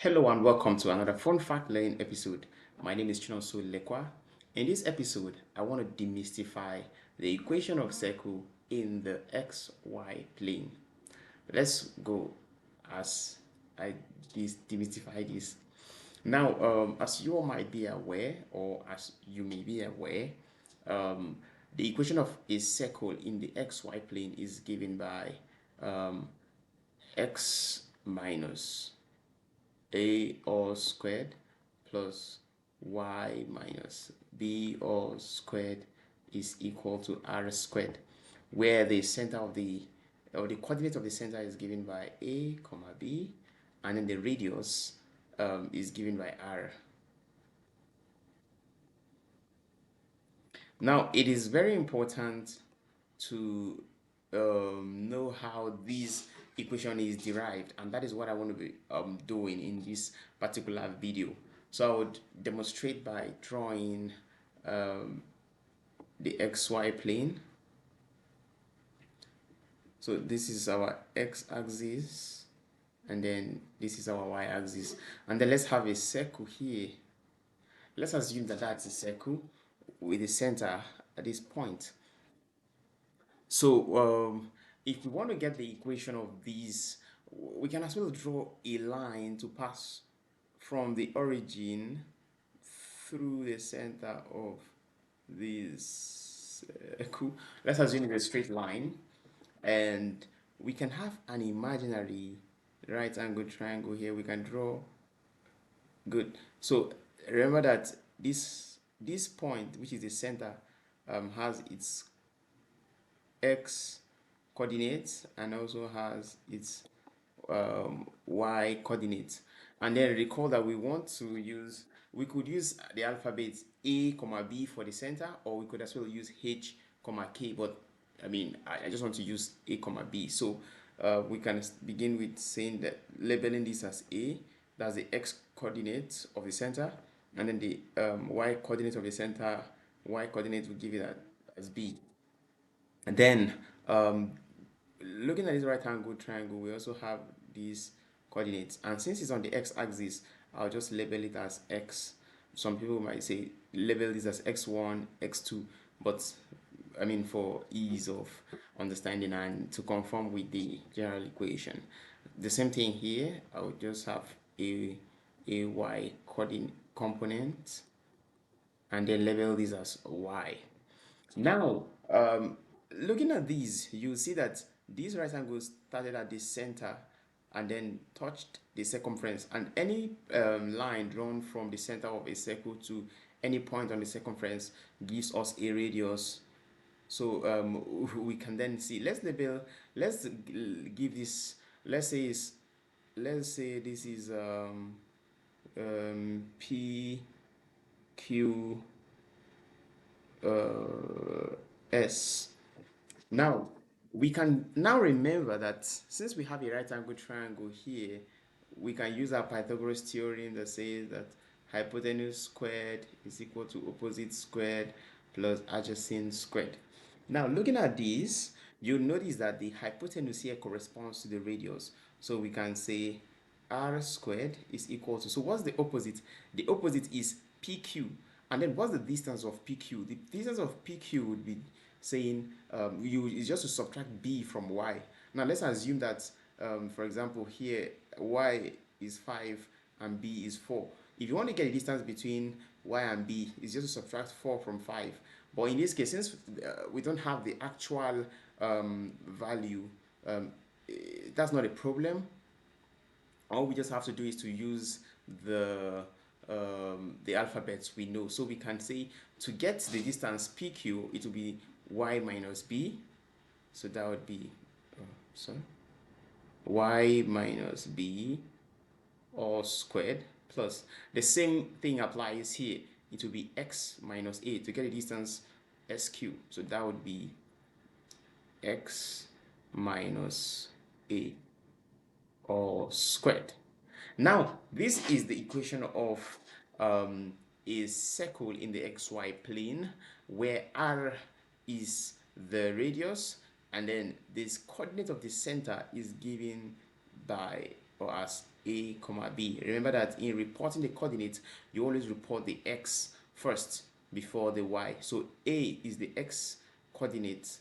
Hello and welcome to another fun fact learning episode. My name is Chinonso. In this episode, I want to demystify the equation of circle in the xy plane. Let's go as I demystify this. Now, as you all might be aware, or as you may be aware, um, the equation of a circle in the xy plane is given by um, x minus a all squared plus y minus b all squared is equal to r squared, where the center of the or the coordinate of the center is given by a comma b, and then the radius is given by r. Now it is very important to know how this equation is derived, and that is what I want to be doing in this particular video. So I would demonstrate by drawing the xy plane. So this is our x-axis, and then this is our y-axis, and then let's have a circle here. Let's assume that that's a circle with a center at this point. So if we want to get the equation of these, we can as well draw a line to pass from the origin through the center of this circle. Let's assume it's a straight line, and we can have an imaginary right angle triangle here. We can draw. Good. So remember that this point, which is the center, has its x coordinates and also has its y coordinates. And then recall that we could use the alphabet a comma b for the center, or we could as well use h comma k, but I mean I just want to use a comma b. So we can begin with saying that labeling this as a, that's the x coordinate of the center, and then the y coordinate of the center, y coordinate will give it as b. And then looking at this right angle triangle, we also have these coordinates, and since it's on the x-axis, I'll just label it as x. Some people might say label this as x1, x2, but I mean for ease of understanding and to conform with the general equation. The same thing here, I would just have a y coordinate component and then label this as y. Now, looking at these, you see that these right angles started at the center and then touched the circumference, and any line drawn from the center of a circle to any point on the circumference gives us a radius. So we can then see, let's give this, let's say this is p q s. Now, we can now remember that since we have a right angle triangle here, we can use our Pythagoras theorem that says that hypotenuse squared is equal to opposite squared plus adjacent squared. Now, looking at this, you'll notice that the hypotenuse here corresponds to the radius. So we can say r squared is equal to, so what's the opposite? The opposite is pq. And then what's the distance of PQ? The distance of PQ would be saying it's just to subtract B from Y. Now let's assume that, for example, here Y is 5 and B is 4. If you want to get the distance between Y and B, it's just to subtract 4 from 5. But in this case, since we don't have the actual value, that's not a problem. All we just have to do is to use the alphabets we know. So we can say to get the distance PQ, it will be y minus b. So that would be y minus b all squared plus the same thing applies here. It will be x minus a to get the distance SQ. So that would be x minus a all squared. Now, this is the equation of a circle in the xy plane where r is the radius, and then this coordinate of the center is given by or as A comma B. Remember that in reporting the coordinates, you always report the x first before the y. So A is the x coordinate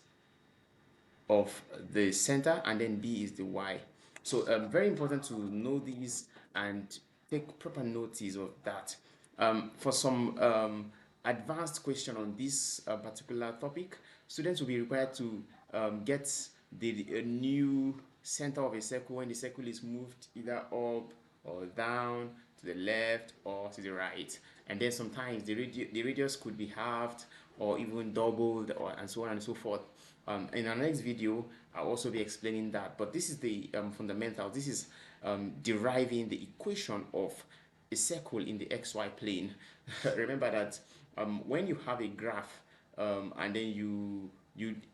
of the center, and then B is the y. So very important to know these and take proper notice of that. For some advanced question on this particular topic, students will be required to get the new center of a circle when the circle is moved either up or down, to the left or to the right. And then sometimes the radius could be halved or even doubled, or and so on and so forth. In our next video, I'll also be explaining that. But this is the fundamental. This is deriving the equation of a circle in the xy plane. Remember that when you have a graph and then you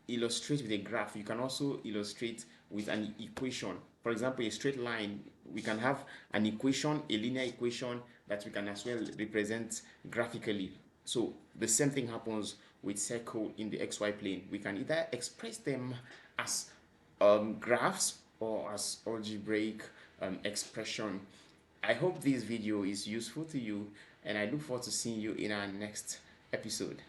illustrate with a graph, you can also illustrate with an equation. For example, a straight line, we can have an equation, a linear equation that we can as well represent graphically. So the same thing happens with circle in the xy plane. We can either express them as graphs or as algebraic expression. I hope this video is useful to you, and I look forward to seeing you in our next episode.